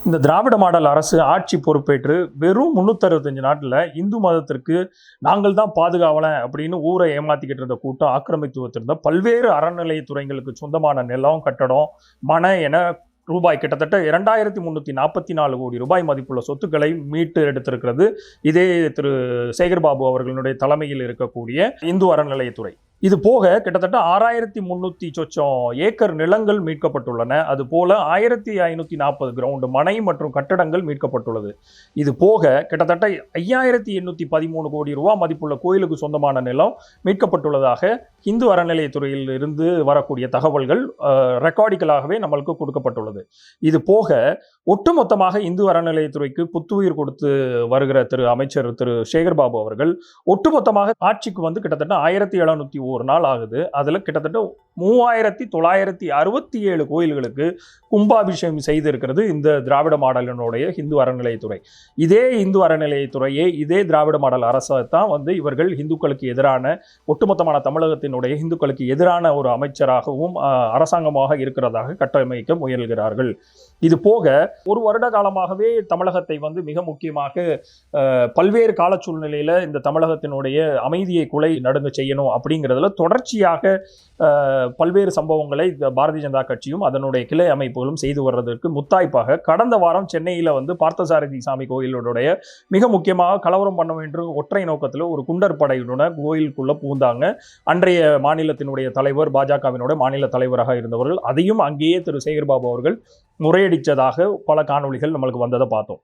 இந்த திராவிட மாடல் அரசு ஆட்சி பொறுப்பேற்று வெறும் 365 நாட்ல இந்து மதத்திற்கு நாங்கள் தான் பாதுகாவலன் அப்படின்னு ஊரை ஏமாத்திக்கிட்டு இருந்த கூட்டம் ஆக்கிரமித்து வச்சிருந்த பல்வேறு அறநிலையத்துறைகளுக்கு சொந்தமான நிலம், கட்டடம், மன என ரூபாய் கிட்டத்தட்ட 2344 கோடி ரூபாய் மதிப்புள்ள சொத்துக்களை மீட்டு எடுத்திருக்கிறது இதே திரு சேகர்பாபு அவர்களுடைய தலைமையில் இருக்கக்கூடிய இந்து அறநிலையத்துறை. இது போக கிட்டத்தட்ட 6300 சொச்சம் ஏக்கர் நிலங்கள் மீட்கப்பட்டுள்ளன. அது போல 1540 கிரவுண்ட் மனை மற்றும் கட்டடங்கள் மீட்கப்பட்டுள்ளது. இது போக கிட்டத்தட்ட 5813 கோடி ரூபாய் மதிப்புள்ள கோயிலுக்கு சொந்தமான நிலம் மீட்கப்பட்டுள்ளதாக இந்து அறநிலையத்துறையில் இருந்து வரக்கூடிய தகவல்கள் ரெக்கார்டிக்கலாகவே நம்மளுக்கு கொடுக்கப்பட்டுள்ளது. இது போக ஒட்டுமொத்தமாக இந்து அறநிலையத்துறைக்கு புத்துயிர் கொடுத்து வருகிற திரு அமைச்சர் திரு சேகர்பாபு அவர்கள் ஒட்டுமொத்தமாக ஆட்சிக்கு வந்து கிட்டத்தட்ட 1701 நாள் ஆகுது. அதுல கிட்டத்தட்ட 3967 கோயில்களுக்கு கும்பாபிஷேகம் செய்திருக்கிறது இந்த திராவிட மாடலினுடைய இந்து அறநிலையத்துறை. இதே இந்து அறநிலையத்துறையே இதே திராவிட மாடல் அரசை தான் வந்து இவர்கள் இந்துக்களுக்கு எதிரான ஒட்டுமொத்தமான தமிழகத்தினுடைய இந்துக்களுக்கு எதிரான ஒரு அமைச்சராகவும் அரசாங்கமாக இருக்கிறதாக கட்டமைக்க முயல்கிறார்கள். இது போக ஒரு வருட காலமாகவே தமிழகத்தை வந்து மிக முக்கியமாக பல்வேறு கால சூழ்நிலையில இந்த தமிழகத்தினுடைய அமைதியை குலை நடுங்க செய்யணும் அப்படிங்கிறதுல தொடர்ச்சியாக பல்வேறு சம்பவங்களை பாரதிய ஜனதா கட்சியும் அதனுடைய கிளை அமைப்புகளும் செய்து வர்றதற்கு முத்தாய்ப்பாக கடந்த வாரம் சென்னையில வந்து பார்த்தசாரதி சாமி கோயிலுடைய மிக முக்கியமாக கலவரம் பண்ண வேண்டும் ஒற்றை நோக்கத்தில் ஒரு குண்டர் படையுடன் கோயிலுக்குள்ள பூந்தாங்க. அன்றைய மாநிலத்தினுடைய தலைவர், பாஜகவினுடைய மாநில தலைவராக இருந்தவர்கள், அதையும் அங்கேயே திரு சேகர்பாபு அவர்கள் முறையடித்ததாக பல காணொளிகள் நம்மளுக்கு வந்ததை பார்த்தோம்.